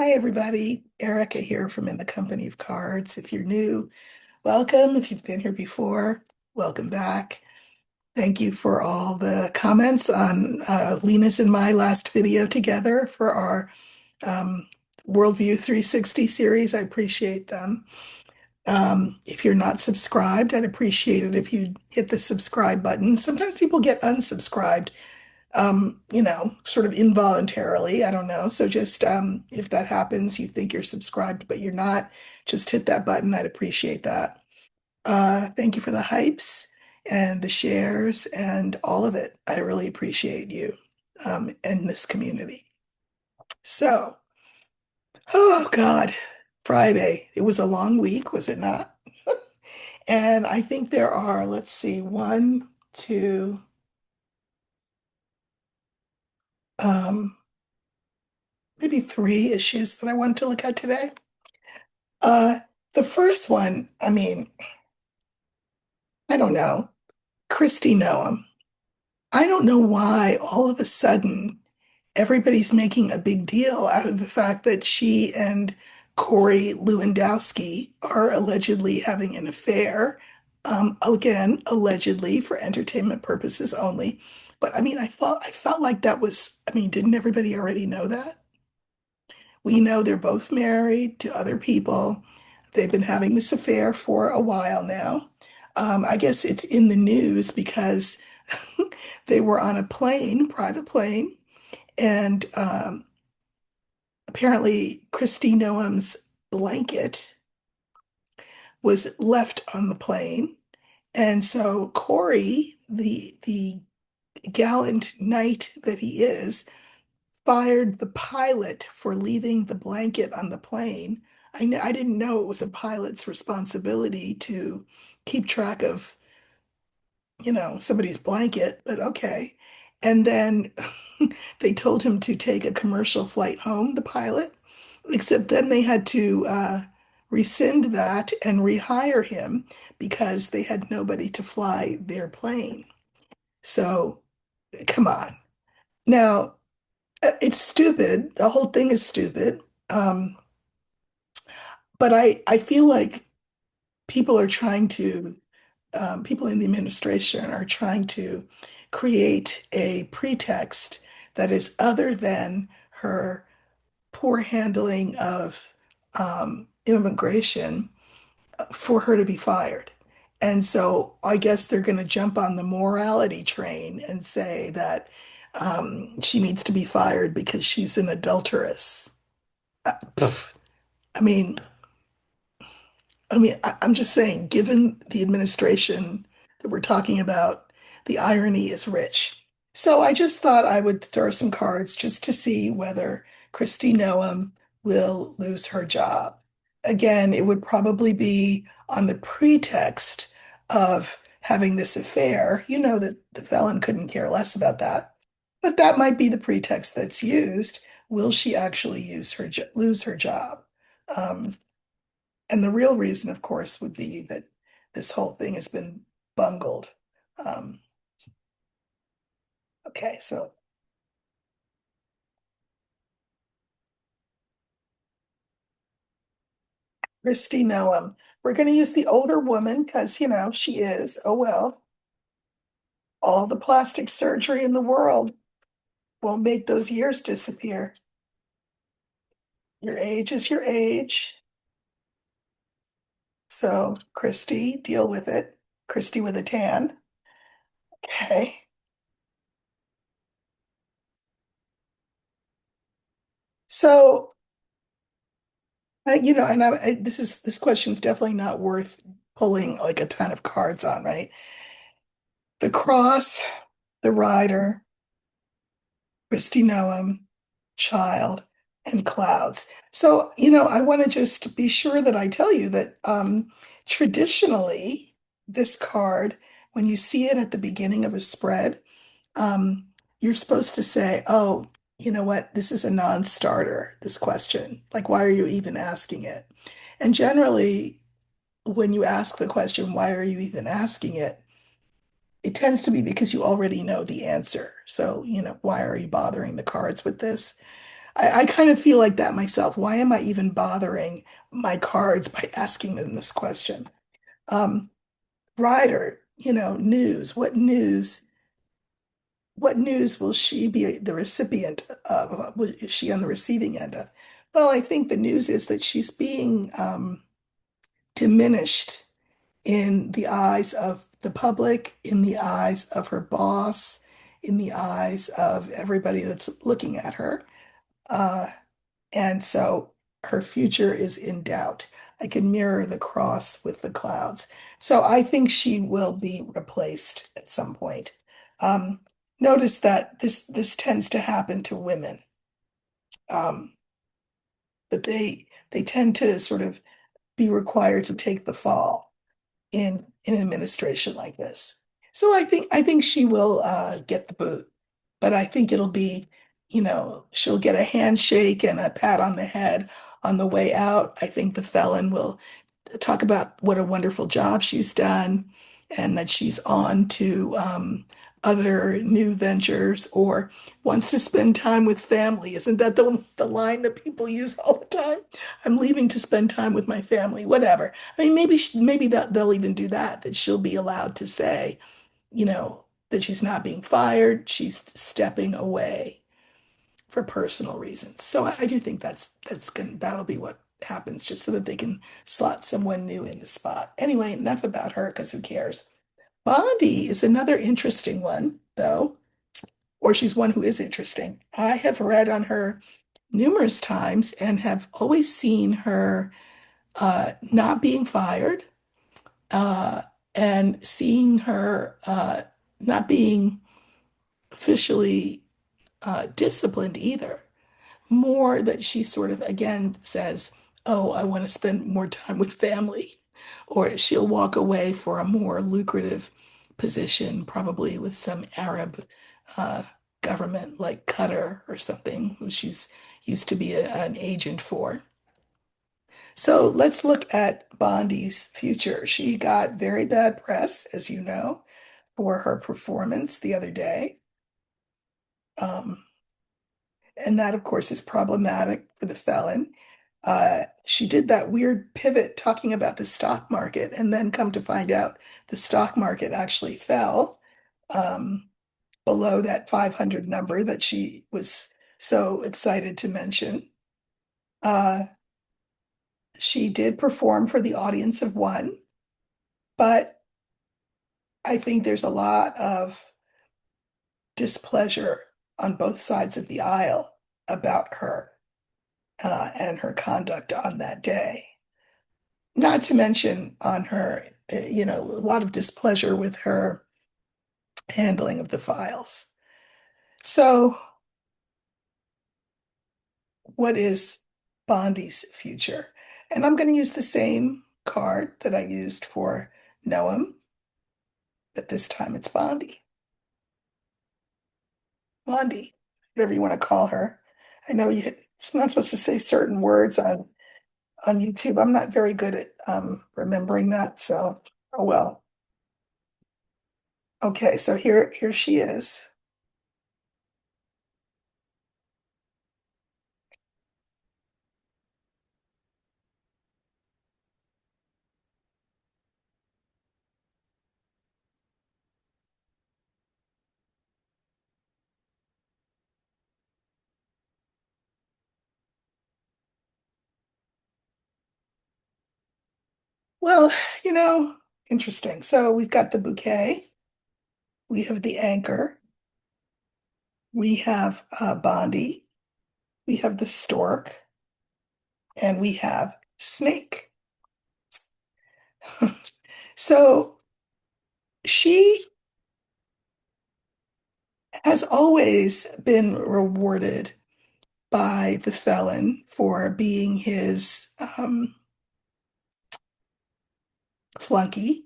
Hi, everybody. Erica here from In the Company of Cards. If you're new, welcome. If you've been here before, welcome back. Thank you for all the comments on Lena's and my last video together for our um, Worldview 360 series. I appreciate them. If you're not subscribed, I'd appreciate it if you hit the subscribe button. Sometimes people get unsubscribed sort of involuntarily. I don't know. So just if that happens, you think you're subscribed, but you're not, just hit that button. I'd appreciate that. Thank you for the hypes and the shares and all of it. I really appreciate you and this community. So, oh God, Friday. It was a long week, was it not? And I think there are, let's see, one, two, um, maybe three issues that I wanted to look at today. Uh, the first one, I mean, I don't know. Kristi Noem. I don't know why all of a sudden everybody's making a big deal out of the fact that she and Corey Lewandowski are allegedly having an affair. Again, allegedly for entertainment purposes only. But I mean, I felt like that was, I mean, didn't everybody already know that? We know they're both married to other people. They've been having this affair for a while now. I guess it's in the news because they were on a plane, private plane, and apparently Kristi Noem's blanket was left on the plane. And so Corey, the gallant knight that he is, fired the pilot for leaving the blanket on the plane. I didn't know it was a pilot's responsibility to keep track of, somebody's blanket, but okay. And then they told him to take a commercial flight home, the pilot, except then they had to rescind that and rehire him because they had nobody to fly their plane. So come on. Now, it's stupid. The whole thing is stupid. Um, but I feel like people are trying to, people in the administration are trying to create a pretext that is other than her poor handling of immigration for her to be fired. And so I guess they're going to jump on the morality train and say that she needs to be fired because she's an adulteress. Pff, I mean, I'm just saying, given the administration that we're talking about, the irony is rich. So I just thought I would throw some cards just to see whether Kristi Noem will lose her job. Again, it would probably be on the pretext of having this affair. You know that the felon couldn't care less about that. But that might be the pretext that's used. Will she actually lose her job? Um, and the real reason, of course, would be that this whole thing has been bungled. Um, okay, so Kristi Noem. We're going to use the older woman because, she is. Oh, well, all the plastic surgery in the world won't make those years disappear. Your age is your age. So, Kristi, deal with it. Kristi with a tan. Okay. So, this question's definitely not worth pulling like a ton of cards on, right? The cross, the rider, Kristi Noem, child, and clouds. So, I want to just be sure that I tell you that traditionally, this card, when you see it at the beginning of a spread, you're supposed to say, oh, you know what? This is a non-starter, this question. Like, why are you even asking it? And generally, when you ask the question, why are you even asking it? It tends to be because you already know the answer. So, why are you bothering the cards with this? I kind of feel like that myself. Why am I even bothering my cards by asking them this question? Um, Ryder, news. What news will she be the recipient of? Is she on the receiving end of? Well, I think the news is that she's being diminished in the eyes of the public, in the eyes of her boss, in the eyes of everybody that's looking at her. Uh, and so her future is in doubt. I can mirror the cross with the clouds. So I think she will be replaced at some point. Um, Notice that this tends to happen to women, um, that they tend to sort of be required to take the fall in administration like this. So I think she will get the boot, but I think it'll be, she'll get a handshake and a pat on the head on the way out. I think the felon will talk about what a wonderful job she's done and that she's on to other new ventures or wants to spend time with family. Isn't that the line that people use all the time? I'm leaving to spend time with my family, whatever. I mean, maybe that they'll even do that, that she'll be allowed to say, that she's not being fired, she's stepping away for personal reasons. So I do think that'll be what happens, just so that they can slot someone new in the spot. Anyway, enough about her because who cares? Bondi is another interesting one, though, or she's one who is interesting. I have read on her numerous times and have always seen her not being fired, uh, and seeing her not being officially disciplined either. More that she sort of again says, "Oh, I want to spend more time with family," or she'll walk away for a more lucrative position, probably with some Arab uh, government like Qatar or something, who she's used to be an agent for. So let's look at Bondi's future. She got very bad press, as you know, for her performance the other day. Um, and that, of course, is problematic for the felon. She did that weird pivot talking about the stock market, and then come to find out the stock market actually fell um, below that 500 number that she was so excited to mention. Uh, she did perform for the audience of one, but I think there's a lot of displeasure on both sides of the aisle about her and her conduct on that day. Not to mention on her, a lot of displeasure with her handling of the files. So, what is Bondi's future? And I'm going to use the same card that I used for Noem, but this time it's Bondi. Bondi, whatever you want to call her. I know it's not supposed to say certain words on YouTube. I'm not very good at remembering that, so oh well. Okay, so here she is. Well, you know, interesting. So we've got the bouquet, we have the anchor, we have Bondi, we have the stork, and we have snake. So she has always been rewarded by the felon for being his flunky.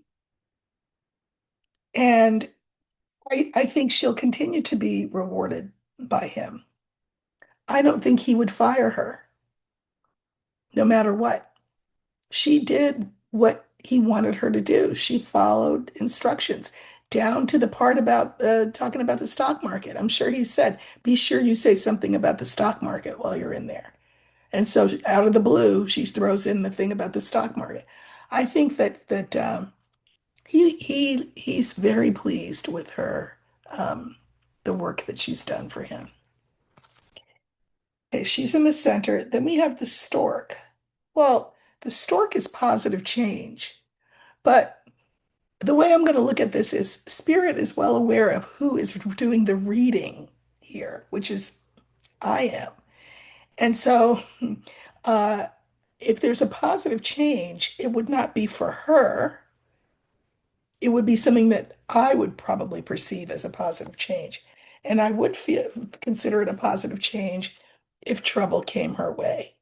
And I think she'll continue to be rewarded by him. I don't think he would fire her, no matter what. She did what he wanted her to do. She followed instructions. down to the part about talking about the stock market. I'm sure he said, be sure you say something about the stock market while you're in there. And so out of the blue, she throws in the thing about the stock market. I think that he's very pleased with her, the work that she's done for him. Okay, she's in the center. Then we have the stork. Well, the stork is positive change, but the way I'm going to look at this is Spirit is well aware of who is doing the reading here, which is I am. And so, uh, if there's a positive change, it would not be for her. It would be something that I would probably perceive as a positive change. And I would consider it a positive change if trouble came her way.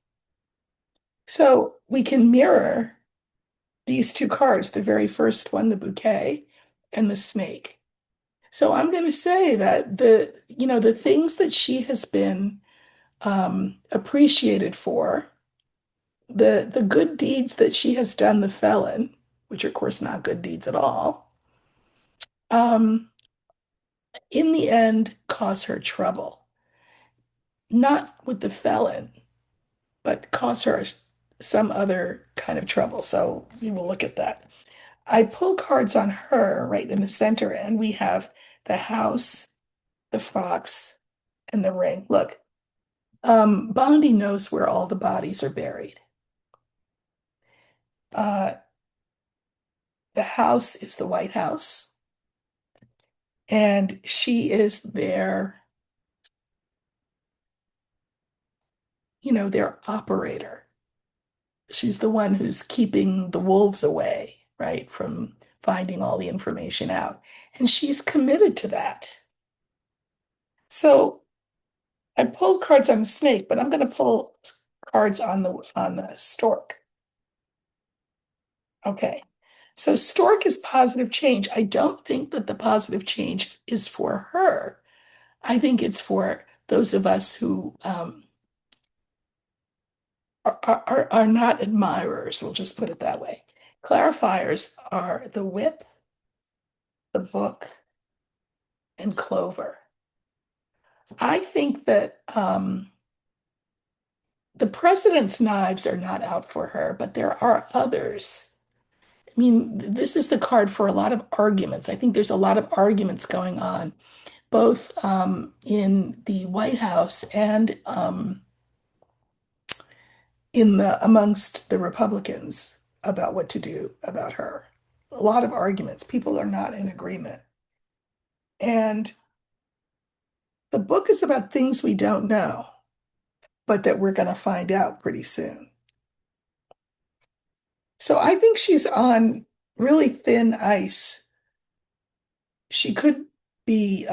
So we can mirror these two cards, the very first one, the bouquet, and the snake. So I'm going to say that the things that she has been appreciated for, the good deeds that she has done, the felon, which are, of course, not good deeds at all, um, in the end, cause her trouble. Not with the felon, but cause her some other kind of trouble. So we will look at that. I pull cards on her right in the center, and we have the house, the fox, and the ring. Look, Bondi knows where all the bodies are buried. Uh, the house is the White House, and she is their operator. She's the one who's keeping the wolves away, right, from finding all the information out. And she's committed to that. So I pulled cards on the snake, but I'm going to pull cards on the stork. Okay. So stork is positive change. I don't think that the positive change is for her. I think it's for those of us who are not admirers. We'll just put it that way. Clarifiers are the whip, the book, and clover. I think that the president's knives are not out for her, but there are others. I mean, this is the card for a lot of arguments. I think there's a lot of arguments going on, both in the White House and in the amongst the Republicans about what to do about her. A lot of arguments. People are not in agreement. And the book is about things we don't know, but that we're going to find out pretty soon. So I think she's on really thin ice. She could be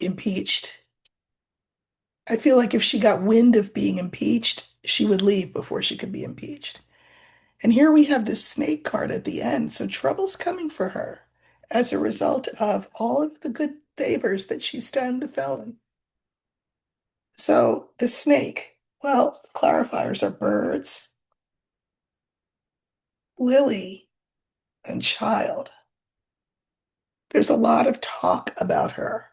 impeached. I feel like if she got wind of being impeached, she would leave before she could be impeached. And here we have this snake card at the end. So trouble's coming for her as a result of all of the good favors that she's done the felon. So the snake, well, clarifiers are birds, lily, and child. There's a lot of talk about her,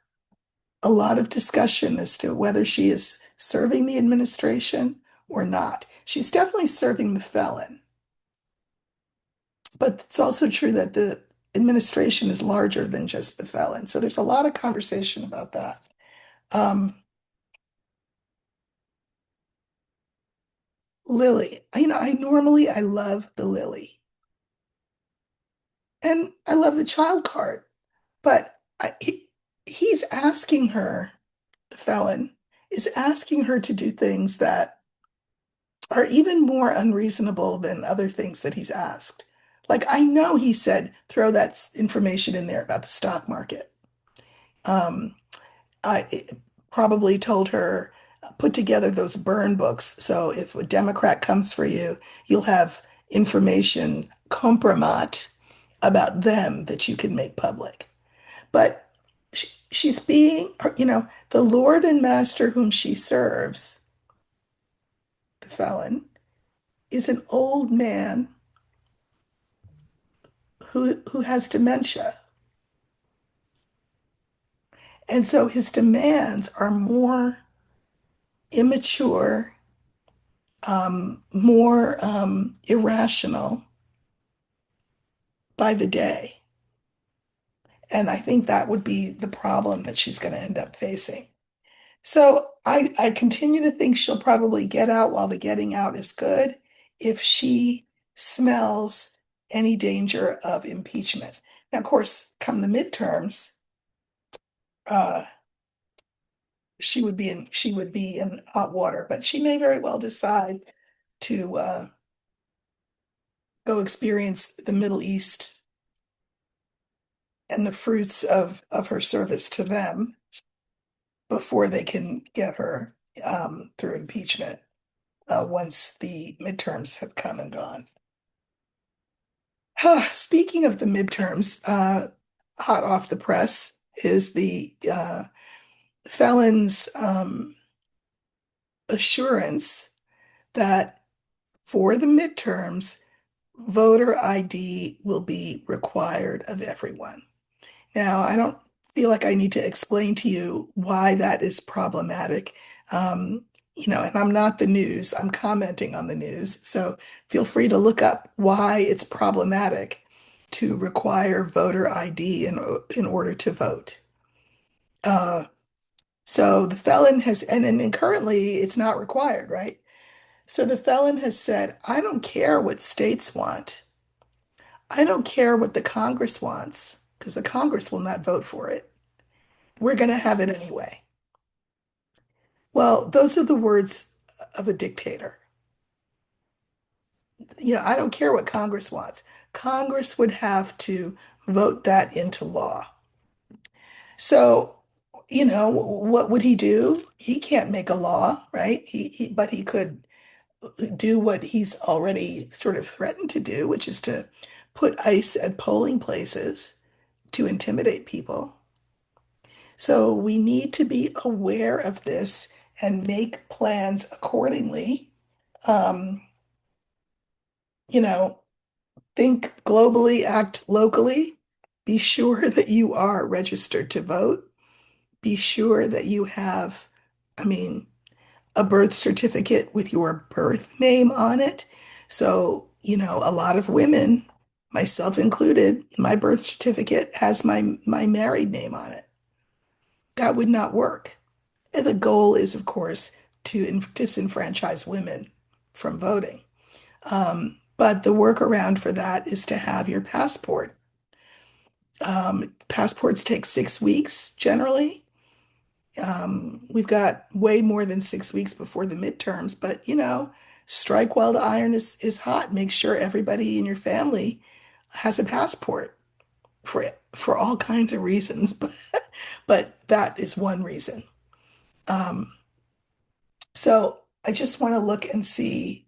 a lot of discussion as to whether she is serving the administration or not. She's definitely serving the felon. But it's also true that the administration is larger than just the felon. So there's a lot of conversation about that. Um, Lily, I love the lily and I love the child card, but he's asking her, the felon is asking her to do things that are even more unreasonable than other things that he's asked. Like I know he said, throw that information in there about the stock market. Um, I probably told her, put together those burn books. So if a Democrat comes for you, you'll have information compromat about them that you can make public. But she's being, the Lord and Master whom she serves, the felon, is an old man who has dementia. And so his demands are more immature, more irrational by the day. And I think that would be the problem that she's going to end up facing. So I continue to think she'll probably get out while the getting out is good if she smells any danger of impeachment. Now, of course, come the midterms, uh, she would be in hot water, but she may very well decide to go experience the Middle East and the fruits of her service to them before they can get her through impeachment once the midterms have come and gone. Speaking of the midterms, hot off the press is the felon's assurance that for the midterms, voter ID will be required of everyone. Now, I don't feel like I need to explain to you why that is problematic. And I'm not the news, I'm commenting on the news. So feel free to look up why it's problematic to require voter ID in order to vote. Uh, so the felon has, and currently it's not required, right? So the felon has said, I don't care what states want. I don't care what the Congress wants, because the Congress will not vote for it. We're going to have it anyway. Well, those are the words of a dictator. I don't care what Congress wants. Congress would have to vote that into law. So, what would he do? He can't make a law, right? But he could do what he's already sort of threatened to do, which is to put ICE at polling places to intimidate people. So we need to be aware of this and make plans accordingly. Um, you know, think globally, act locally. Be sure that you are registered to vote. Be sure that you have, I mean, a birth certificate with your birth name on it. So, a lot of women, myself included, my birth certificate has my married name on it. That would not work. And the goal is, of course, to disenfranchise women from voting. But the workaround for that is to have your passport. Passports take 6 weeks generally. We've got way more than 6 weeks before the midterms, but strike while the iron is hot. Make sure everybody in your family has a passport for all kinds of reasons, but that is one reason. Um, so I just want to look and see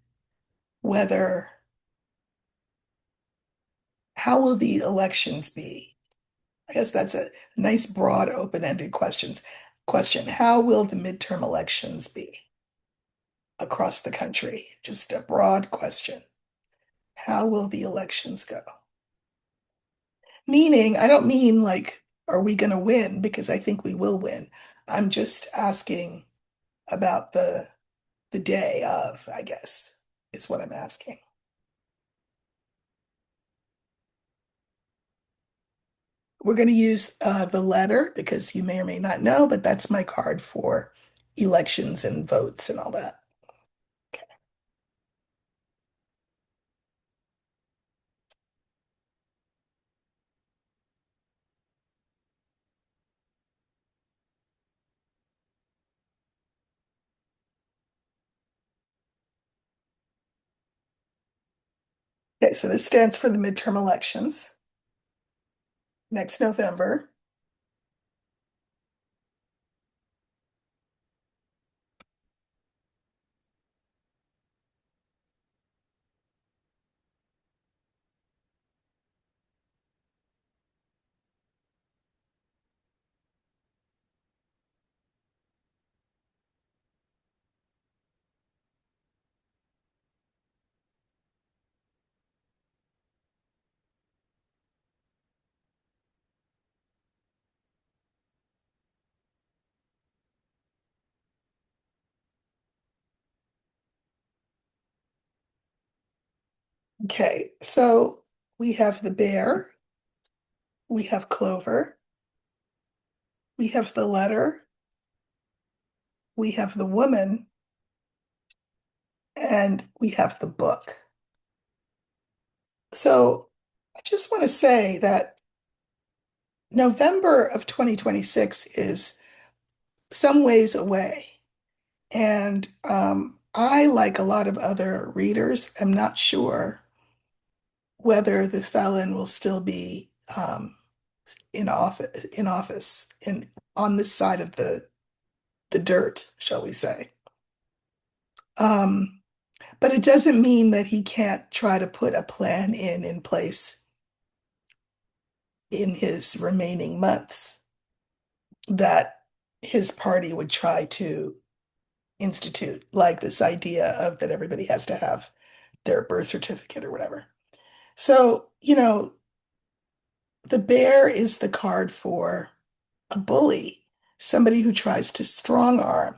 whether how will the elections be? I guess that's a nice, broad, open-ended question. How will the midterm elections be across the country? Just a broad question. How will the elections go? Meaning, I don't mean like, are we going to win? Because I think we will win. I'm just asking about the day of, I guess, is what I'm asking. We're going to use the letter because you may or may not know, but that's my card for elections and votes and all that. Okay. Okay, so this stands for the midterm elections next November. Okay, so we have the bear, we have Clover, we have the letter, we have the woman, and we have the book. So I just want to say that November of 2026 is some ways away. And I, like a lot of other readers, am not sure whether the felon will still be in office on this side of the dirt, shall we say. Um, but it doesn't mean that he can't try to put a plan in place in his remaining months that his party would try to institute, like this idea of that everybody has to have their birth certificate or whatever. So, the bear is the card for a bully, somebody who tries to strong arm.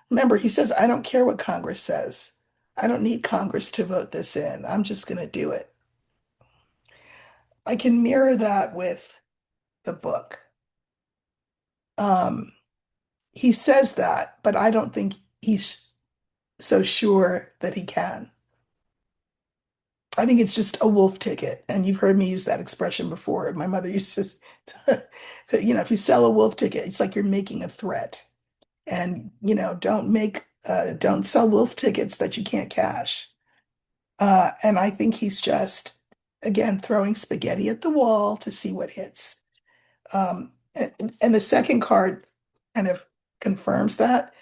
Remember, he says, I don't care what Congress says. I don't need Congress to vote this in. I'm just going to do it. I can mirror that with the book. Um, he says that, but I don't think he's so sure that he can. I think it's just a wolf ticket. And you've heard me use that expression before. My mother used to, if you sell a wolf ticket, it's like you're making a threat. And, don't sell wolf tickets that you can't cash. And I think he's just, again, throwing spaghetti at the wall to see what hits. And the second card kind of confirms that.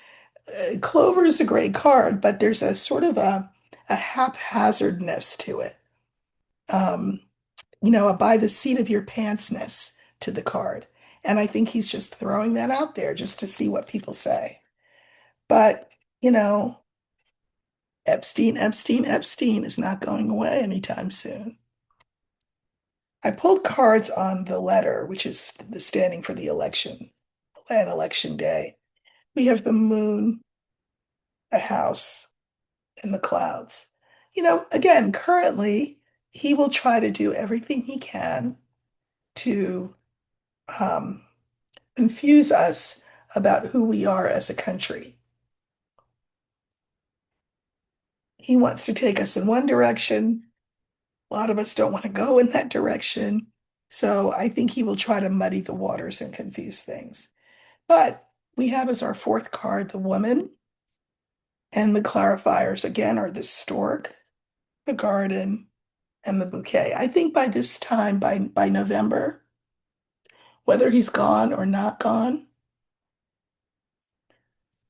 Clover is a great card, but there's a sort of a haphazardness to it. Um, a by the seat of your pantsness to the card. And I think he's just throwing that out there just to see what people say. But, you know, Epstein, Epstein, Epstein is not going away anytime soon. I pulled cards on the letter, which is the standing for the election and election day. We have the moon, a house, and the clouds. Again, currently, he will try to do everything he can to um, confuse us about who we are as a country. He wants to take us in one direction. A lot of us don't want to go in that direction. So I think he will try to muddy the waters and confuse things. But we have as our fourth card the woman, and the clarifiers again are the stork, the garden, and the bouquet. I think by this time, by November, whether he's gone or not gone,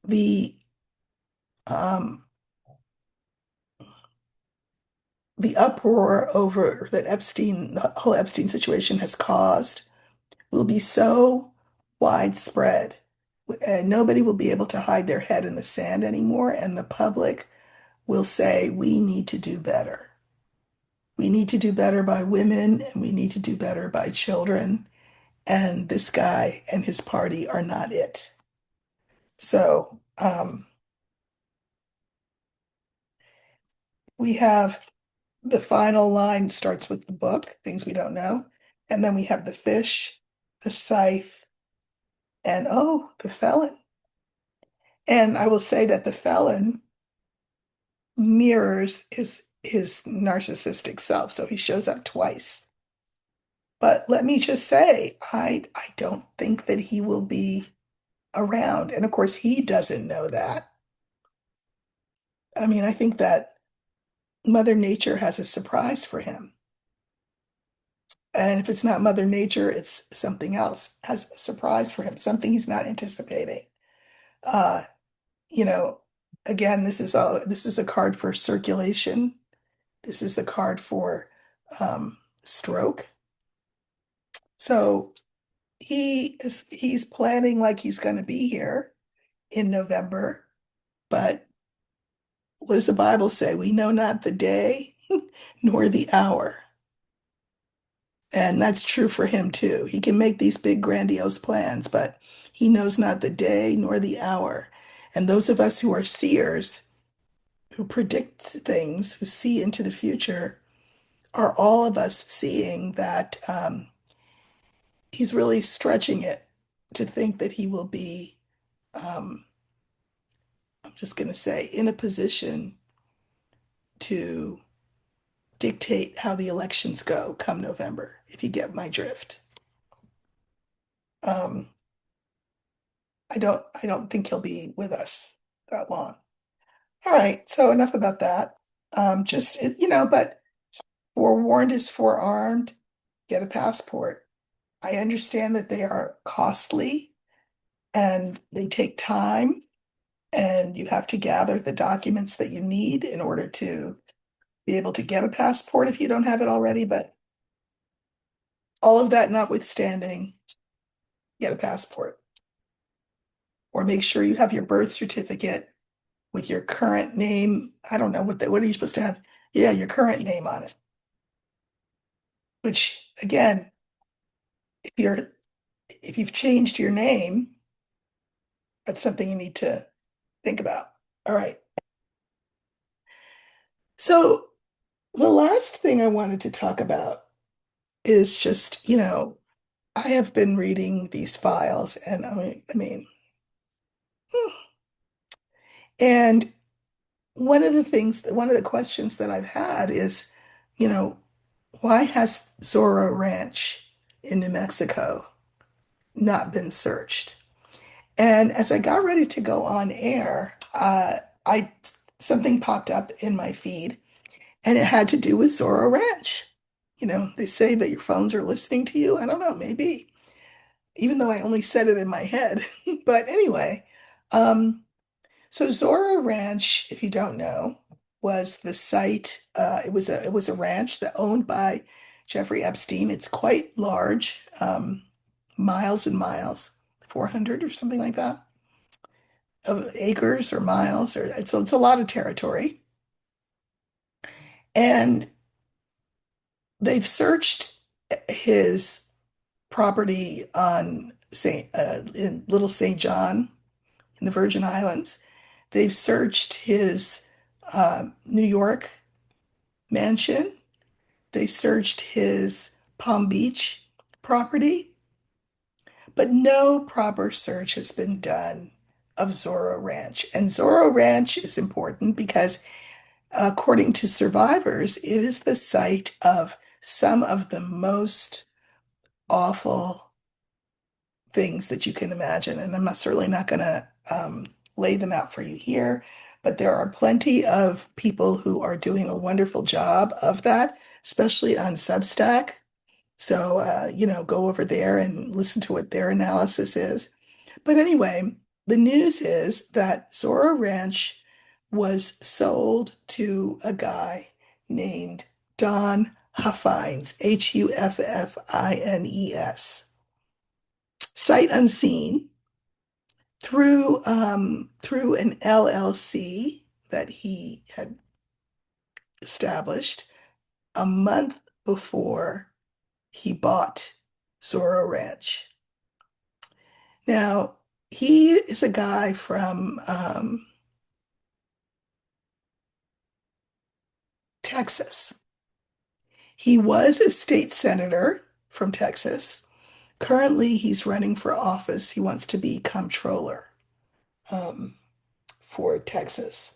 the um, the uproar over that the whole Epstein situation has caused will be so widespread, and nobody will be able to hide their head in the sand anymore, and the public will say, we need to do better. We need to do better by women, and we need to do better by children, and this guy and his party are not it. So we have the final line starts with the book, things we don't know, and then we have the fish, the scythe, and oh, the felon. And I will say that the felon mirrors his narcissistic self, so he shows up twice. But let me just say, I don't think that he will be around. And of course, he doesn't know that. I mean, I think that Mother Nature has a surprise for him. And if it's not Mother Nature, it's something else has a surprise for him, something he's not anticipating. Uh, you know, again, this is a card for circulation. This is the card for stroke. So he's planning like he's going to be here in November, but what does the Bible say? We know not the day nor the hour. And that's true for him too. He can make these big grandiose plans, but he knows not the day nor the hour. And those of us who are seers, who predict things, who see into the future, are all of us seeing that he's really stretching it to think that he will be, um, I'm just going to say, in a position to dictate how the elections go come November, if you get my drift. Um, I don't think he'll be with us that long. All right, so enough about that. But forewarned is forearmed. Get a passport. I understand that they are costly and they take time, and you have to gather the documents that you need in order to be able to get a passport if you don't have it already. But all of that notwithstanding, get a passport or make sure you have your birth certificate with your current name. I don't know what are you supposed to have? Yeah, your current name on it, which again, if you're if you've changed your name, that's something you need to think about. All right. So the last thing I wanted to talk about is just, I have been reading these files and and one of the questions that I've had is, you know, why has Zorro Ranch in New Mexico not been searched? And as I got ready to go on air, I something popped up in my feed, and it had to do with Zorro Ranch. They say that your phones are listening to you. I don't know, maybe, even though I only said it in my head. But anyway, um, so Zorro Ranch, if you don't know, was the site. It was a ranch that owned by Jeffrey Epstein. It's quite large, miles and miles, 400 or something like that, of acres or miles, or it's a lot of territory. And they've searched his property on in Little St. John in the Virgin Islands. They've searched his New York mansion. They searched his Palm Beach property, but no proper search has been done of Zorro Ranch. And Zorro Ranch is important because, according to survivors, it is the site of some of the most awful things that you can imagine. And I'm certainly not going to lay them out for you here, but there are plenty of people who are doing a wonderful job of that, especially on Substack. So, go over there and listen to what their analysis is. But anyway, the news is that Zorro Ranch was sold to a guy named Don Huffines, Huffines, sight unseen through an LLC that he had established a month before he bought Zorro Ranch. Now, he is a guy from Texas. He was a state senator from Texas. Currently, he's running for office. He wants to be comptroller um, for Texas.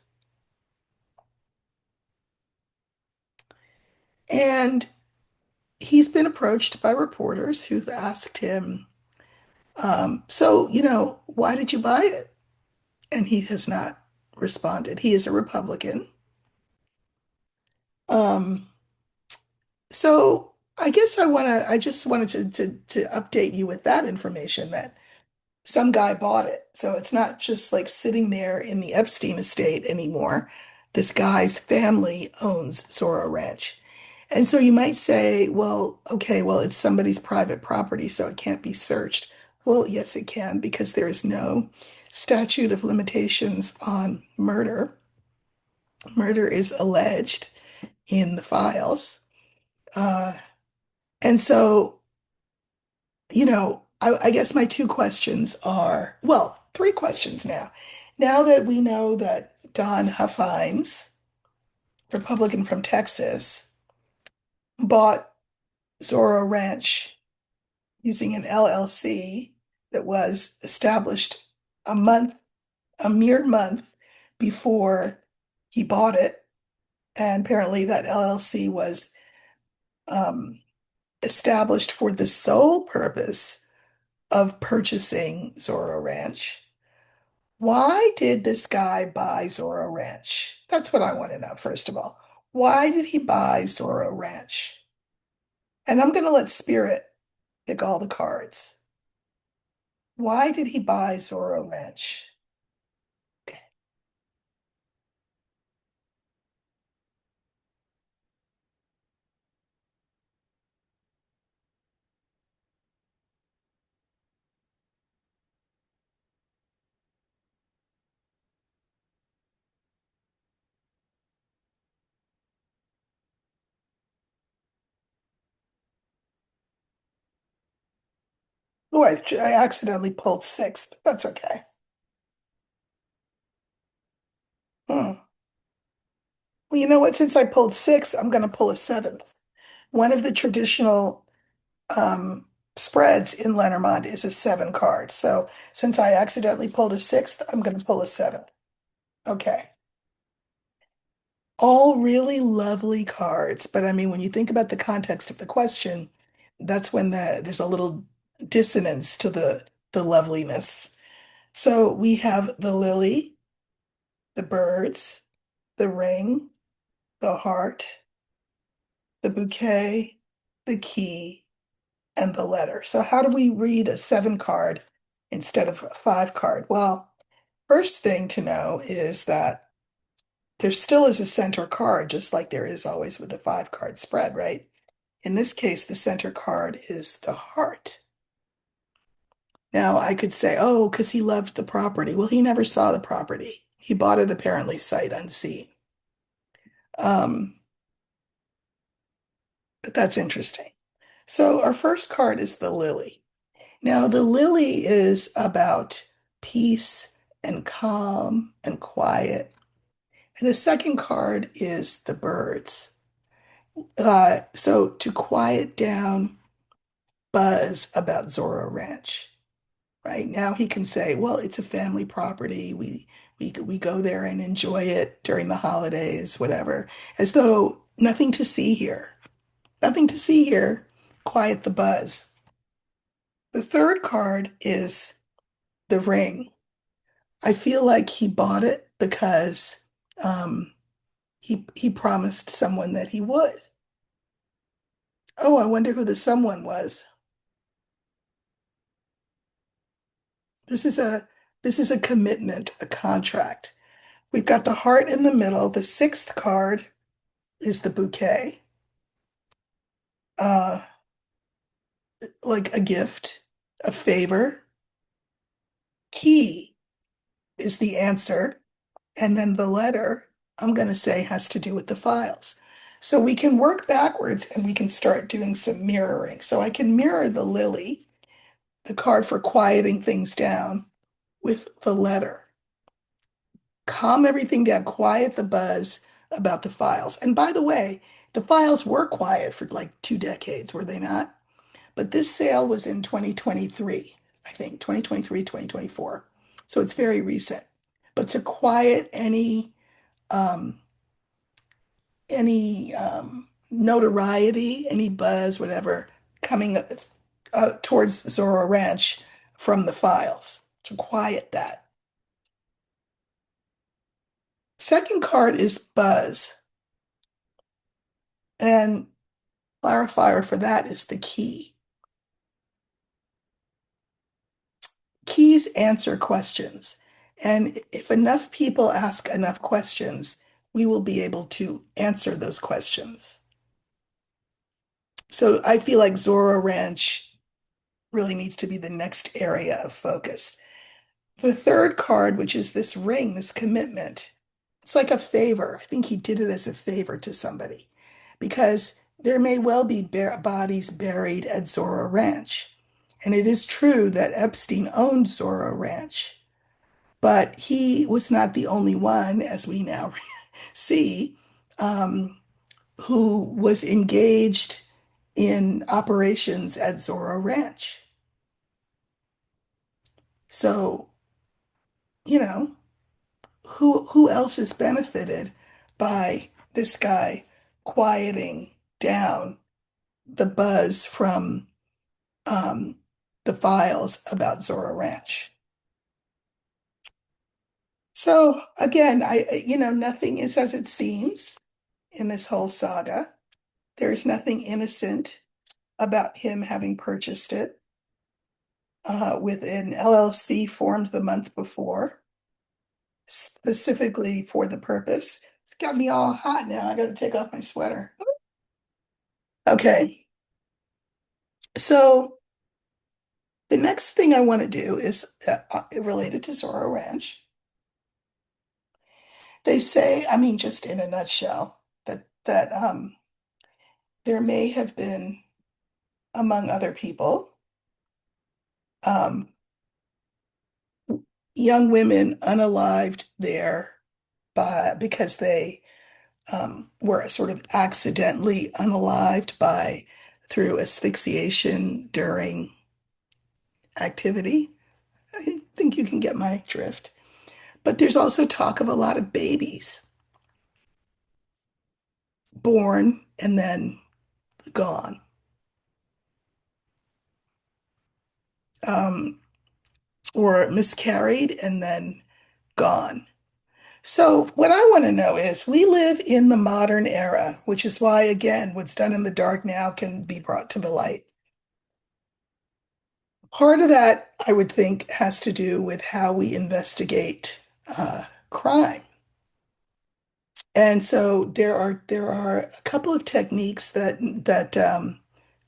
And he's been approached by reporters who've asked him, why did you buy it? And he has not responded. He is a Republican. Um, so I just wanted to update you with that information that some guy bought it. So it's not just like sitting there in the Epstein estate anymore. This guy's family owns Zorro Ranch. And so you might say, well, okay, well, it's somebody's private property, so it can't be searched. Well, yes, it can, because there is no statute of limitations on murder. Murder is alleged in the files. Uh, and so, I guess my two questions are, well, three questions now. Now that we know that Don Huffines, Republican from Texas, bought Zorro Ranch using an LLC that was established a month, a mere month before he bought it. And apparently that LLC was um, established for the sole purpose of purchasing Zorro Ranch. Why did this guy buy Zorro Ranch? That's what I want to know, first of all. Why did he buy Zorro Ranch? And I'm going to let Spirit pick all the cards. Why did he buy Zorro Ranch? Oh, I accidentally pulled six, but that's okay. Hmm. Well, you know what? Since I pulled six, I'm going to pull a seventh. One of the traditional um, spreads in Lenormand is a seven card. So since I accidentally pulled a sixth, I'm going to pull a seventh. Okay. All really lovely cards, but I mean, when you think about the context of the question, that's when there's a little dissonance to the loveliness. So we have the lily, the birds, the ring, the heart, the bouquet, the key, and the letter. So how do we read a seven card instead of a five card? Well, first thing to know is that there still is a center card, just like there is always with a five card spread, right? In this case, the center card is the heart. Now, I could say, oh, because he loved the property. Well, he never saw the property. He bought it apparently sight unseen. Um, but that's interesting. So our first card is the lily. Now, the lily is about peace and calm and quiet. And the second card is the birds. So to quiet down buzz about Zorro Ranch, right? Now he can say, well, it's a family property. We go there and enjoy it during the holidays, whatever, as though nothing to see here. Nothing to see here. Quiet the buzz. The third card is the ring. I feel like he bought it because um, he promised someone that he would. Oh, I wonder who the someone was. This is a this is a commitment, a contract. We've got the heart in the middle. The sixth card is the bouquet, uh, like a gift, a favor. Key is the answer, and then the letter, I'm going to say, has to do with the files. So we can work backwards and we can start doing some mirroring. So I can mirror the lily, the card for quieting things down, with the letter. Calm everything down, quiet the buzz about the files. And by the way, the files were quiet for like 2 decades, were they not? But this sale was in 2023, I think, 2023, 2024. So it's very recent. But to quiet um, any notoriety, any buzz, whatever, coming towards Zorro Ranch from the files, to quiet that. Second card is buzz, and clarifier for that is the key. Keys answer questions. And if enough people ask enough questions, we will be able to answer those questions. So I feel like Zorro Ranch really needs to be the next area of focus. The third card, which is this ring, this commitment, it's like a favor. I think he did it as a favor to somebody because there may well be bodies buried at Zorro Ranch. And it is true that Epstein owned Zorro Ranch, but he was not the only one, as we now see. Um, who was engaged in operations at Zorro Ranch. So, you know, who else is benefited by this guy quieting down the buzz from um, the files about Zorro Ranch? So again, nothing is as it seems in this whole saga. There is nothing innocent about him having purchased it with an LLC formed the month before, specifically for the purpose. It's got me all hot now. I got to take off my sweater. Okay, so the next thing I want to do is related to Zorro Ranch. They say, I mean, just in a nutshell, that there may have been, among other people, um, young women unalived there because they were sort of accidentally unalived by through asphyxiation during activity. I think you can get my drift. But there's also talk of a lot of babies born and then gone, um, or miscarried and then gone. So, what I want to know is we live in the modern era, which is why, again, what's done in the dark now can be brought to the light. Part of that, I would think, has to do with how we investigate crime. And so there are a couple of techniques that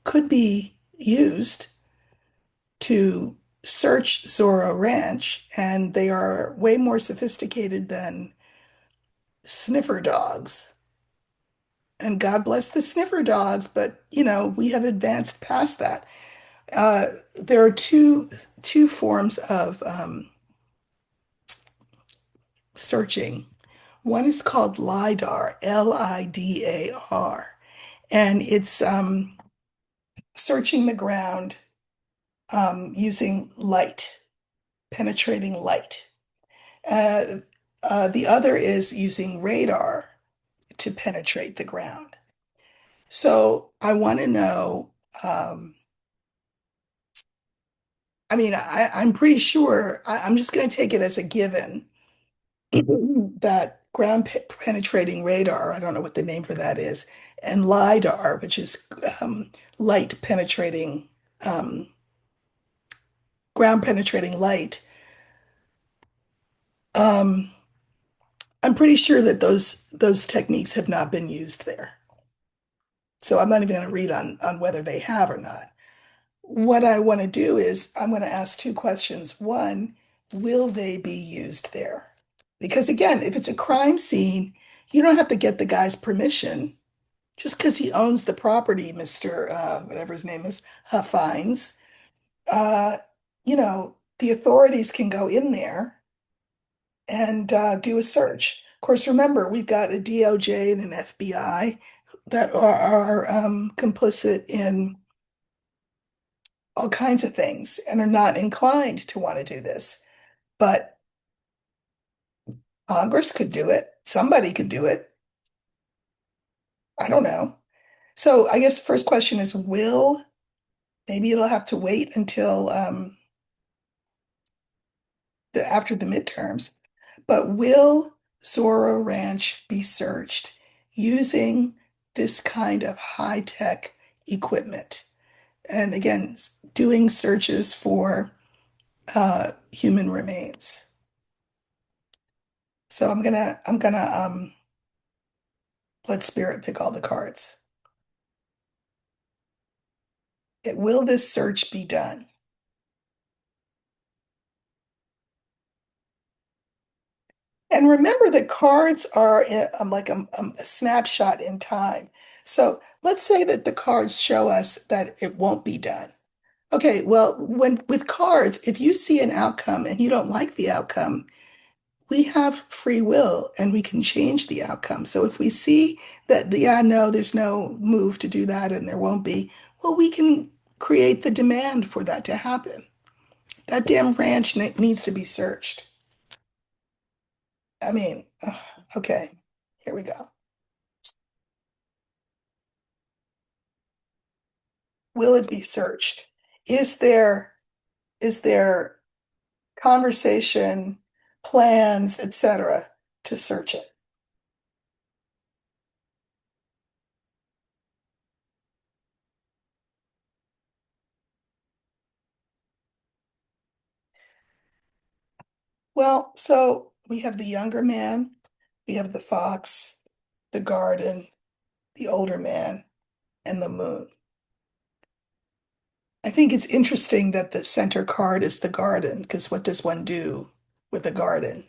could be used to search Zorro Ranch, and they are way more sophisticated than sniffer dogs. And God bless the sniffer dogs, but we have advanced past that. There are two forms of searching. One is called LIDAR, LIDAR, and it's searching the ground using light, penetrating light. Uh, the other is using radar to penetrate the ground. So I want to know, I mean, I'm pretty sure, I'm just going to take it as a given that ground penetrating radar, I don't know what the name for that is, and LIDAR, which is light penetrating, um, ground penetrating light. Um, I'm pretty sure that those techniques have not been used there. So I'm not even going to read on whether they have or not. What I want to do is I'm going to ask two questions. One, will they be used there? Because again, if it's a crime scene, you don't have to get the guy's permission. Just because he owns the property, Mr. Whatever his name is, Huffines, uh, the authorities can go in there and do a search. Of course, remember, we've got a DOJ and an FBI that are complicit in all kinds of things and are not inclined to want to do this. But Congress could do it. Somebody could do it. I don't know. So I guess the first question is, maybe it'll have to wait until after the midterms, but will Zorro Ranch be searched using this kind of high-tech equipment? And again, doing searches for human remains. So I'm gonna let Spirit pick all the cards. Will this search be done? And remember that cards are like a snapshot in time. So let's say that the cards show us that it won't be done. Okay, well, when with cards, if you see an outcome and you don't like the outcome, we have free will and we can change the outcome. So if we see that, yeah, no, there's no move to do that and there won't be, well, we can create the demand for that to happen. That damn ranch needs to be searched. I mean, ugh, okay, here we go. Will it be searched? Is there is there conversation, plans, etc., to search it? Well, so we have the younger man, we have the fox, the garden, the older man, and the moon. I think it's interesting that the center card is the garden, because what does one do with a garden?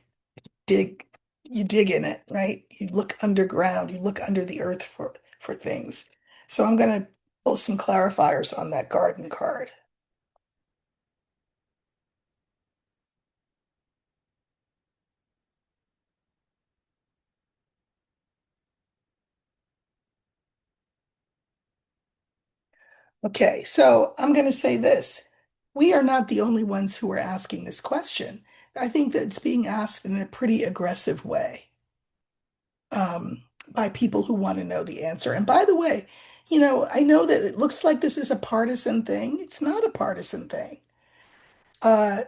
Dig, you dig in it, right? You look underground, you look under the earth for things. So I'm going to pull some clarifiers on that garden card. Okay, so I'm going to say this. We are not the only ones who are asking this question. I think that it's being asked in a pretty aggressive way by people who want to know the answer. And by the way, I know that it looks like this is a partisan thing. It's not a partisan thing. Uh,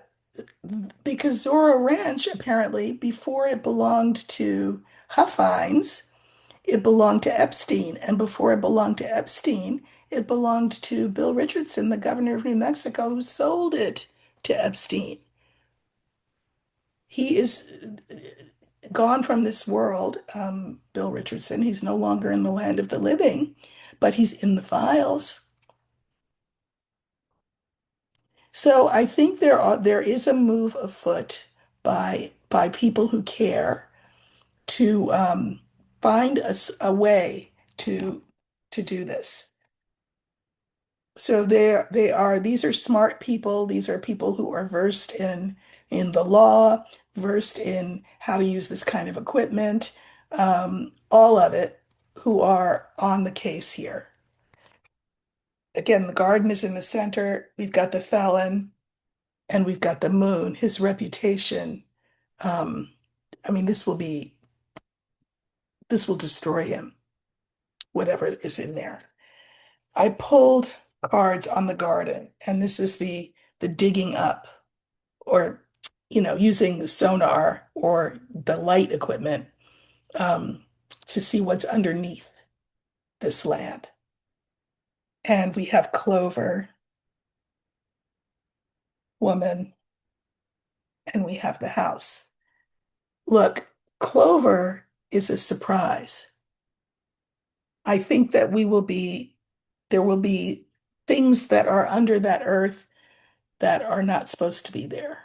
because Zorro Ranch, apparently, before it belonged to Huffines, it belonged to Epstein. And before it belonged to Epstein, it belonged to Bill Richardson, the governor of New Mexico, who sold it to Epstein. He is gone from this world, Bill Richardson. He's no longer in the land of the living, but he's in the files. So I think there is a move afoot by people who care to find a way to do this. So these are smart people. These are people who are versed in the law, versed in how to use this kind of equipment, all of it, who are on the case here. Again, the garden is in the center. We've got the felon and we've got the moon. His reputation. Um, I mean, this will destroy him, whatever is in there. I pulled cards on the garden, and this is the digging up, or using the sonar or the light equipment to see what's underneath this land. And we have Clover, woman, and we have the house. Look, Clover is a surprise. I think that there will be things that are under that earth that are not supposed to be there.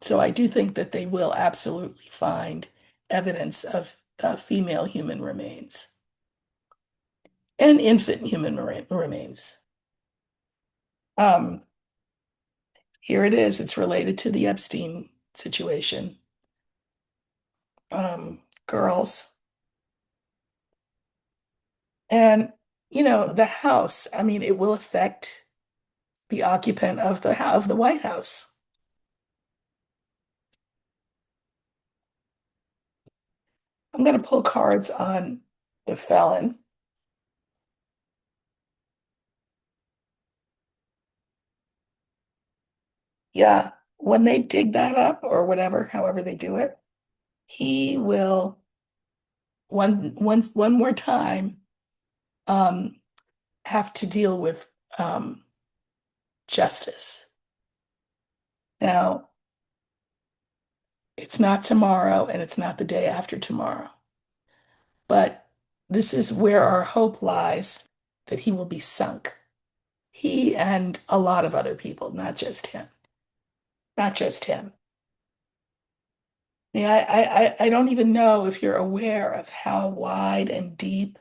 So I do think that they will absolutely find evidence of female human remains and infant human remains. Um, Here it is. It's related to the Epstein situation. Girls. And, the house, I mean, it will affect the occupant of the White House. I'm going to pull cards on the felon. Yeah, when they dig that up or whatever, however they do it, he will one more time um, have to deal with justice. Now, it's not tomorrow and it's not the day after tomorrow, but this is where our hope lies that he will be sunk. He and a lot of other people, not just him, not just him. Yeah, I don't even know if you're aware of how wide and deep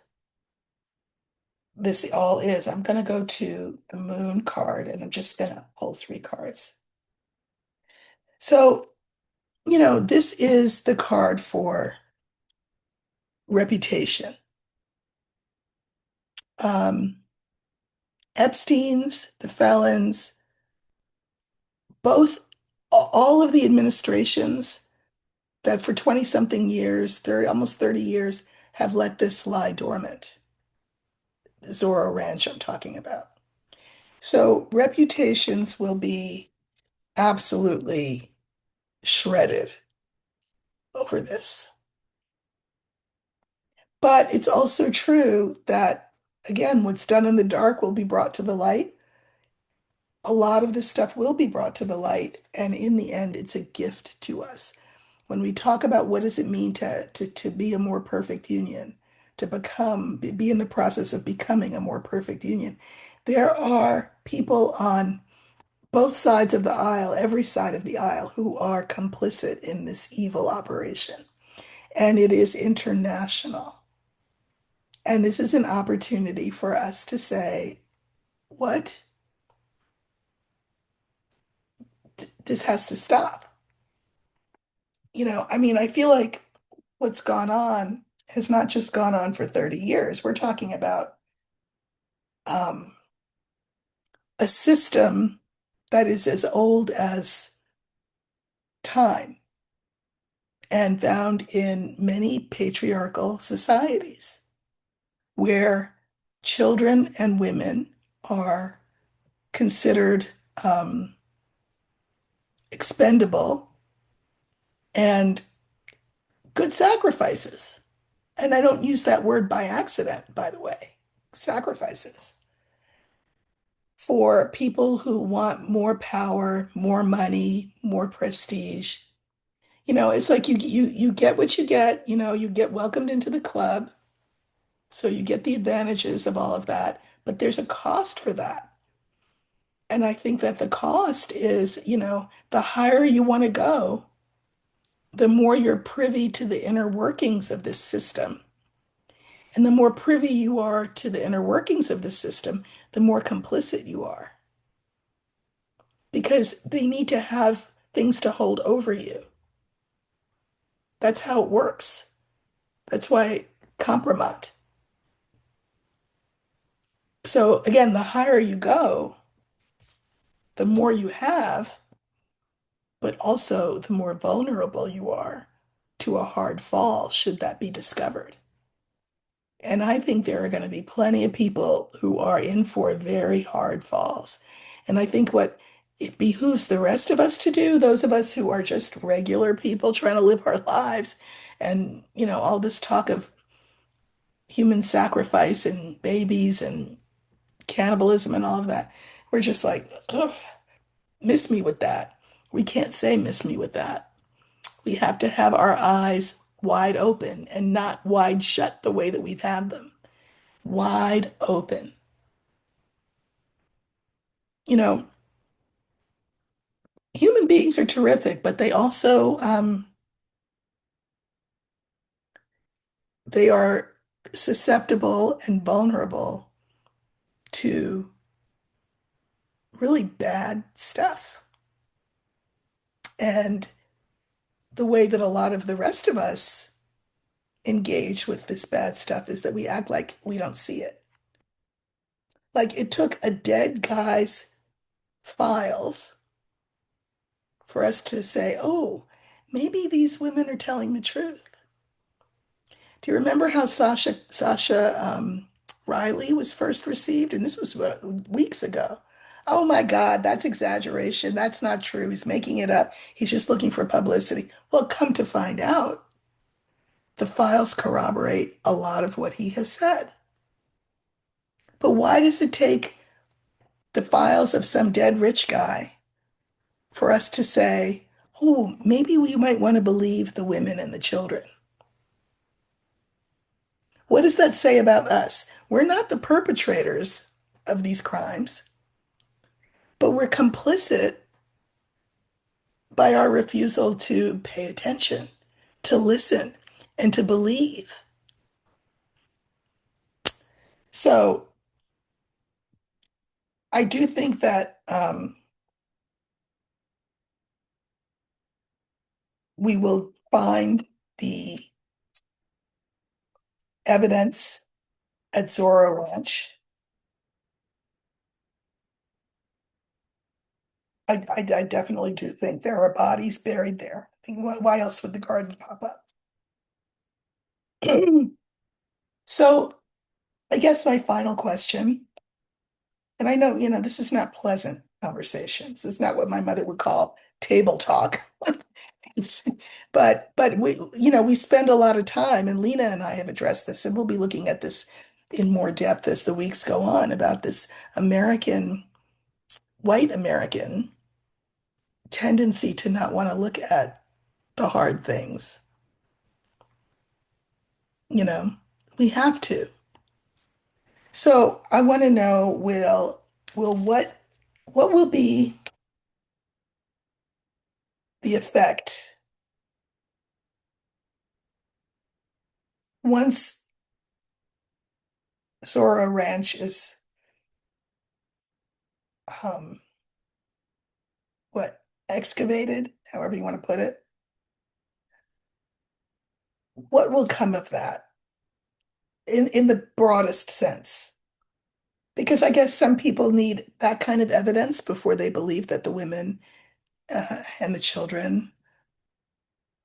this all is. I'm going to go to the moon card and I'm just going to pull three cards. So this is the card for reputation. Um, Epstein's, the felons, both, all of the administrations that for 20 something years, 30, almost 30 years, have let this lie dormant. Zorro Ranch, I'm talking about. So reputations will be absolutely shredded over this. But it's also true that, again, what's done in the dark will be brought to the light. A lot of this stuff will be brought to the light, and in the end, it's a gift to us. When we talk about what does it mean to be a more perfect union, to be in the process of becoming a more perfect union, there are people on both sides of the aisle, every side of the aisle, who are complicit in this evil operation. And it is international. And this is an opportunity for us to say, what? This has to stop. I mean, I feel like what's gone on has not just gone on for 30 years. We're talking about um, a system that is as old as time and found in many patriarchal societies where children and women are considered um, expendable and good sacrifices. And I don't use that word by accident, by the way. Sacrifices for people who want more power, more money, more prestige. It's like you get what you get, you get welcomed into the club, so you get the advantages of all of that, but there's a cost for that. And I think that the cost is, the higher you want to go, the more you're privy to the inner workings of this system. And the more privy you are to the inner workings of the system, the more complicit you are. Because they need to have things to hold over you. That's how it works. That's why compromise. So again, the higher you go, the more you have, but also the more vulnerable you are to a hard fall should that be discovered. And I think there are going to be plenty of people who are in for very hard falls. And I think what it behooves the rest of us to do, those of us who are just regular people trying to live our lives, and all this talk of human sacrifice and babies and cannibalism and all of that, we're just like, ugh, miss me with that. We can't say miss me with that. We have to have our eyes wide open and not wide shut the way that we've had them. Wide open. You know, Human beings are terrific, but they are susceptible and vulnerable to really bad stuff. And the way that a lot of the rest of us engage with this bad stuff is that we act like we don't see it. Like it took a dead guy's files for us to say, oh, maybe these women are telling the truth. Do you remember how Sasha Riley was first received? And this was weeks ago. Oh my God, that's exaggeration. That's not true. He's making it up. He's just looking for publicity. Well, come to find out, the files corroborate a lot of what he has said. But why does it take the files of some dead rich guy for us to say, oh, maybe we might want to believe the women and the children? What does that say about us? We're not the perpetrators of these crimes, but we're complicit by our refusal to pay attention, to listen, and to believe. So I do think that we will find the evidence at Zorro Ranch. I definitely do think there are bodies buried there. I think, why else would the garden pop up? So I guess my final question, and I know, this is not pleasant conversation. This is not what my mother would call table talk. But we spend a lot of time, and Lena and I have addressed this, and we'll be looking at this in more depth as the weeks go on about this American, white American tendency to not want to look at the hard things. You know, we have to. So I want to know, will what will be the effect once Zorro Ranch is um what excavated, however you want to put it? What will come of that in the broadest sense? Because I guess some people need that kind of evidence before they believe that the women and the children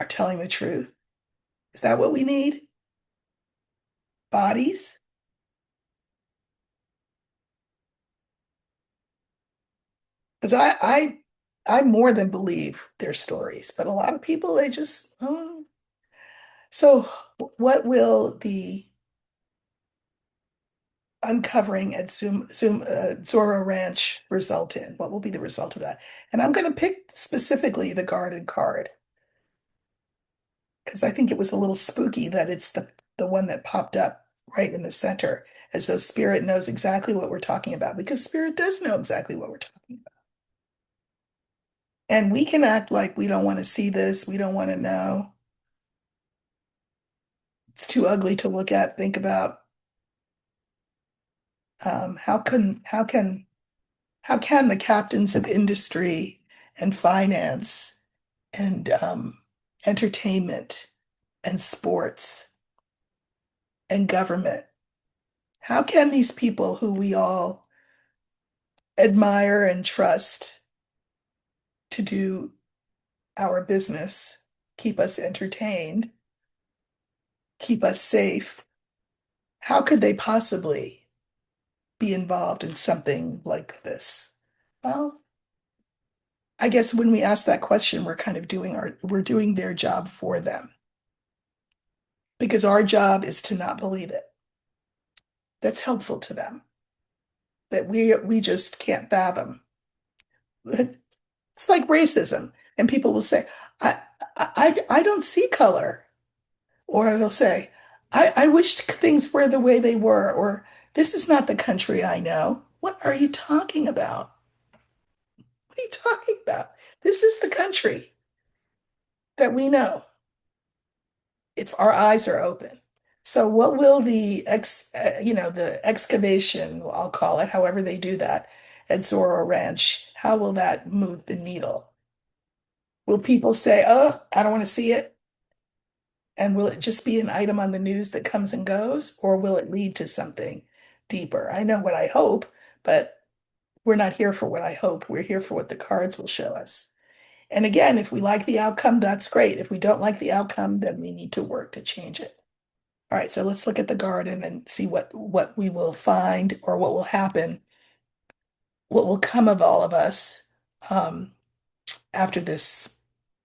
are telling the truth. Is that what we need? Bodies? Because I more than believe their stories, but a lot of people they just so what will the uncovering at Zorro Ranch result in? What will be the result of that? And I'm going to pick specifically the guarded card because I think it was a little spooky that it's the one that popped up right in the center, as though Spirit knows exactly what we're talking about, because Spirit does know exactly what we're talking about. And we can act like we don't want to see this, we don't want to know. It's too ugly to look at, think about. How can the captains of industry and finance and entertainment and sports and government, how can these people who we all admire and trust to do our business, keep us entertained, keep us safe, how could they possibly be involved in something like this? Well, I guess when we ask that question, we're kind of we're doing their job for them because our job is to not believe it. That's helpful to them that we just can't fathom. It's like racism, and people will say, I don't see color," or they'll say, I wish things were the way they were," or "This is not the country I know." What are you talking about? What are you talking about? This is the country that we know if our eyes are open. So what will the excavation, I'll call it, however they do that at Zorro Ranch, how will that move the needle? Will people say, "Oh, I don't want to see it"? And will it just be an item on the news that comes and goes, or will it lead to something deeper? I know what I hope, but we're not here for what I hope. We're here for what the cards will show us. And again, if we like the outcome, that's great. If we don't like the outcome, then we need to work to change it. All right, so let's look at the garden and see what we will find or what will happen, what will come of all of us um, after this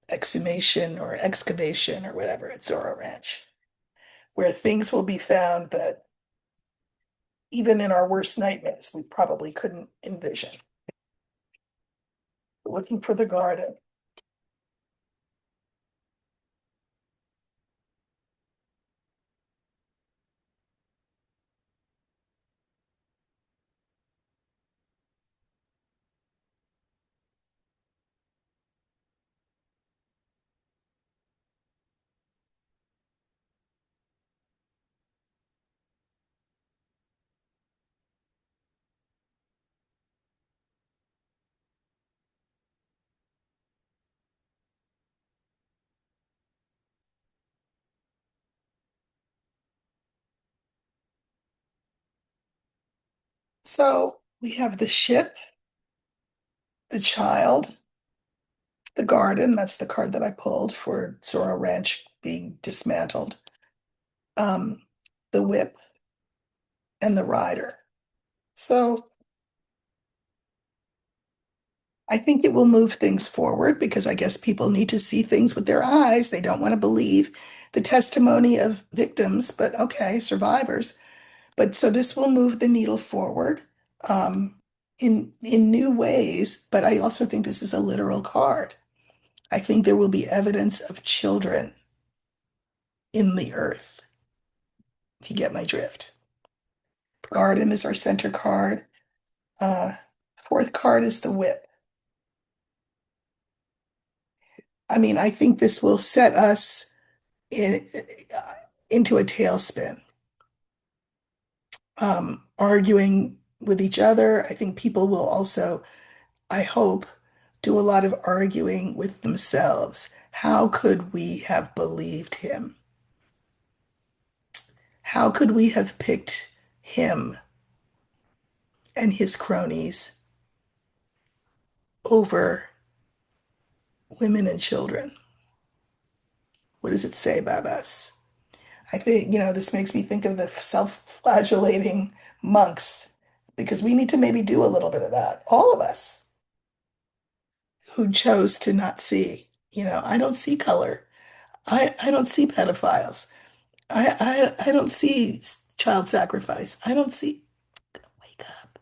exhumation or excavation or whatever at Zorro Ranch, where things will be found that even in our worst nightmares, we probably couldn't envision. Looking for the garden. So we have the ship, the child, the garden. That's the card that I pulled for Zorro Ranch being dismantled. Um, the whip and the rider. So I think it will move things forward because I guess people need to see things with their eyes. They don't want to believe the testimony of victims, but okay, survivors. But so this will move the needle forward in new ways. But I also think this is a literal card. I think there will be evidence of children in the earth. If you get my drift. Garden is our center card. Uh, fourth card is the whip. I mean, I think this will set us in, into a tailspin, arguing with each other. I think people will also, I hope, do a lot of arguing with themselves. How could we have believed him? How could we have picked him and his cronies over women and children? What does it say about us? I think, this makes me think of the self-flagellating monks because we need to maybe do a little bit of that. All of us who chose to not see. I don't see color. I don't see pedophiles. I don't see child sacrifice. I don't see wake up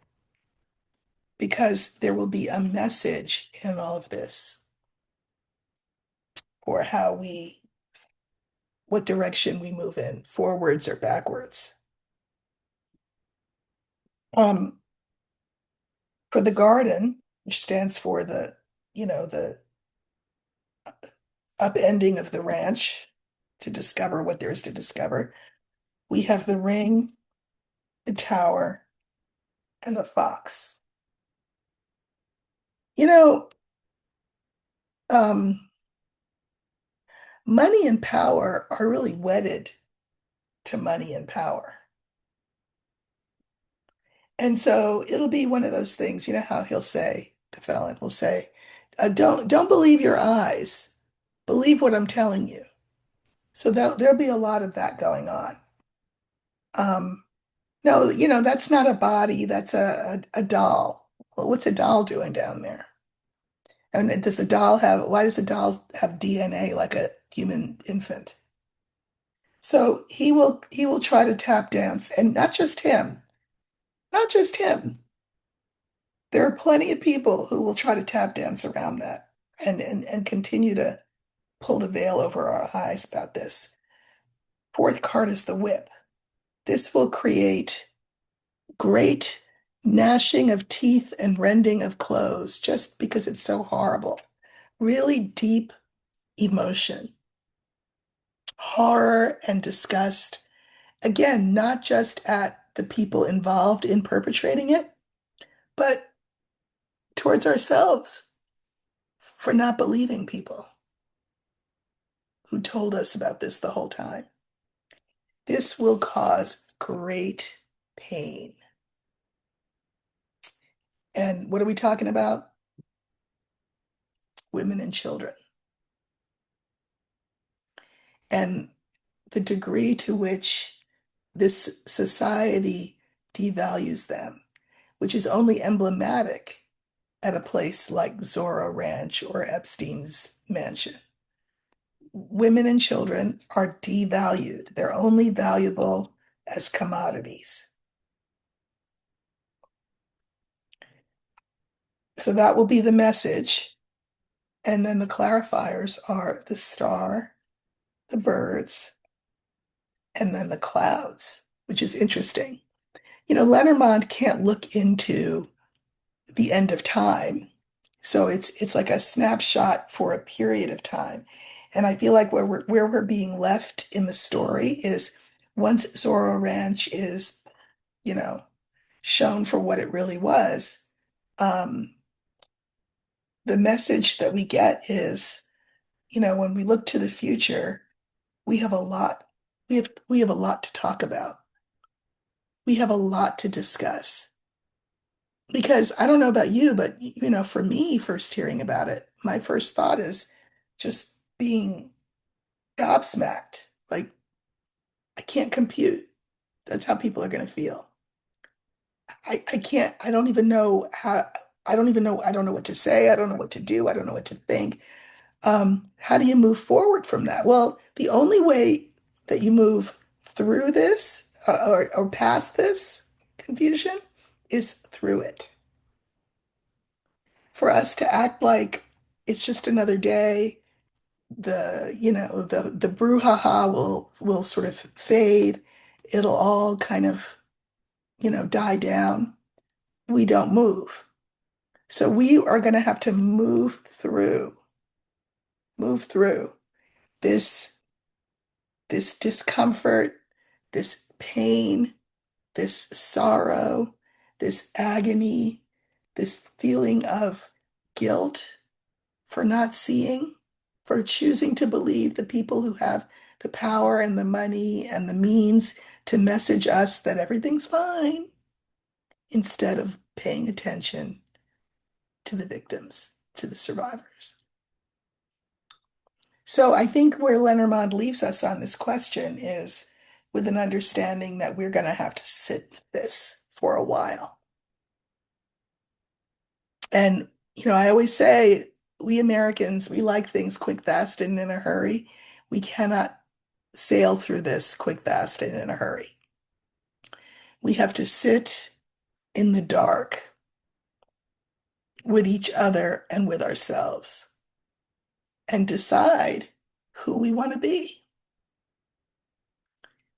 because there will be a message in all of this for what direction we move in, forwards or backwards. Um, for the garden, which stands for the upending of the ranch to discover what there is to discover, we have the ring, the tower, and the fox. You know, um, money and power are really wedded to money and power. And so it'll be one of those things, how he'll say, the felon will say, don't believe your eyes, believe what I'm telling you. So there'll be a lot of that going on. Um, no, that's not a body, that's a doll. Well, what's a doll doing down there? And why does the doll have DNA like a human infant? So he will try to tap dance, and not just him. There are plenty of people who will try to tap dance around that and continue to pull the veil over our eyes about this. Fourth card is the whip. This will create great gnashing of teeth and rending of clothes just because it's so horrible. Really deep emotion, horror and disgust. Again, not just at the people involved in perpetrating it, but towards ourselves for not believing people who told us about this the whole time. This will cause great pain. And what are we talking about? Women and children. And the degree to which this society devalues them, which is only emblematic at a place like Zorro Ranch or Epstein's mansion. Women and children are devalued. They're only valuable as commodities. So that will be the message. And then the clarifiers are the star, the birds, and then the clouds, which is interesting. Lenormand can't look into the end of time. So it's like a snapshot for a period of time. And I feel like where we're being left in the story is once Zorro Ranch is, you know, shown for what it really was, um, the message that we get is, when we look to the future, we have a lot, we have a lot to talk about. We have a lot to discuss. Because I don't know about you, but for me, first hearing about it, my first thought is just being gobsmacked. Like, I can't compute. That's how people are going to feel. I can't, I don't even know how, I don't even know, I don't know what to say. I don't know what to do. I don't know what to think. How do you move forward from that? Well, the only way that you move through this or past this confusion is through it. For us to act like it's just another day, the brouhaha will sort of fade. It'll all kind of, die down. We don't move. So we are going to have to move through this this discomfort, this pain, this sorrow, this agony, this feeling of guilt for not seeing, for choosing to believe the people who have the power and the money and the means to message us that everything's fine instead of paying attention to the victims, to the survivors. So I think where Lenormand leaves us on this question is with an understanding that we're going to have to sit with this for a while. And, I always say we Americans, we like things quick, fast, and in a hurry. We cannot sail through this quick, fast, and in a hurry. We have to sit in the dark with each other and with ourselves and decide who we want to be.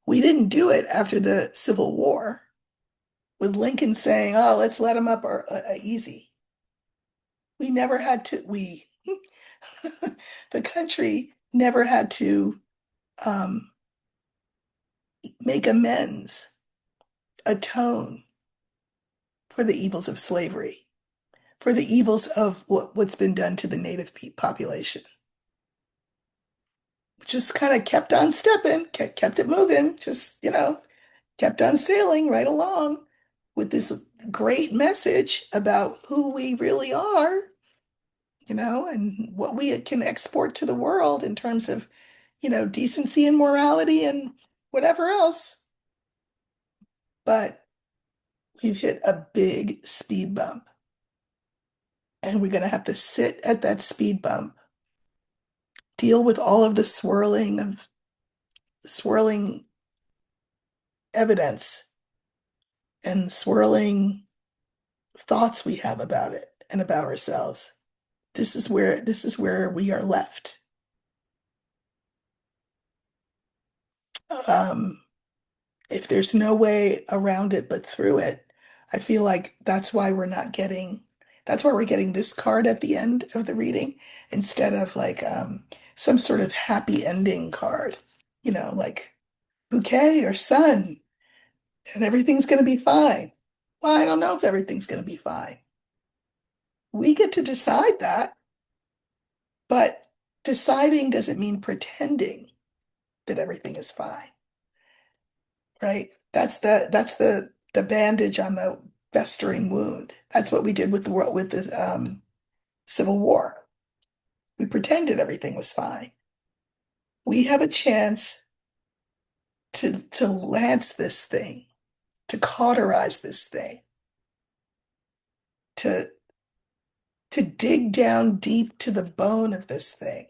We didn't do it after the Civil War with Lincoln saying, "Oh, let's let them up or easy." We never had to, the country never had to um, make amends, atone for the evils of slavery, for the evils of what's been done to the native population. Just kind of kept on stepping, kept it moving, just, kept on sailing right along with this great message about who we really are, and what we can export to the world in terms of, decency and morality and whatever else. But we've hit a big speed bump, and we're going to have to sit at that speed bump, deal with all of the swirling evidence and swirling thoughts we have about it and about ourselves. This is where we are left. Um, if there's no way around it but through it, I feel like that's why we're getting this card at the end of the reading instead of like some sort of happy ending card, like bouquet or sun, and everything's going to be fine. Well, I don't know if everything's going to be fine. We get to decide that, but deciding doesn't mean pretending that everything is fine, right? That's the bandage on the festering wound. That's what we did with the world with the Civil War. We pretended everything was fine. We have a chance to lance this thing, to cauterize this thing, to dig down deep to the bone of this thing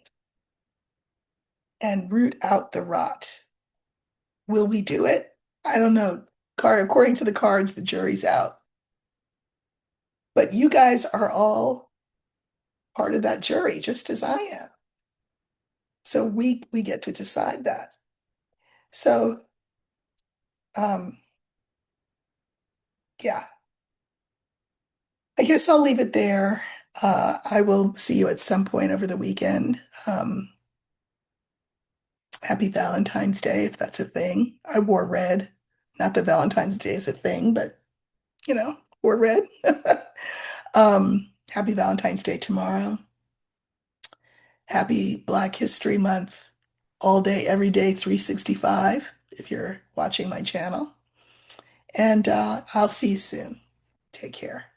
and root out the rot. Will we do it? I don't know. According to the cards, the jury's out. But you guys are all part of that jury, just as I am. So we get to decide that. So um, yeah, I guess I'll leave it there. I will see you at some point over the weekend. Happy Valentine's Day, if that's a thing. I wore red. Not that Valentine's Day is a thing, but wore red. Happy Valentine's Day tomorrow. Happy Black History Month, all day, every day, 365, if you're watching my channel. And I'll see you soon. Take care.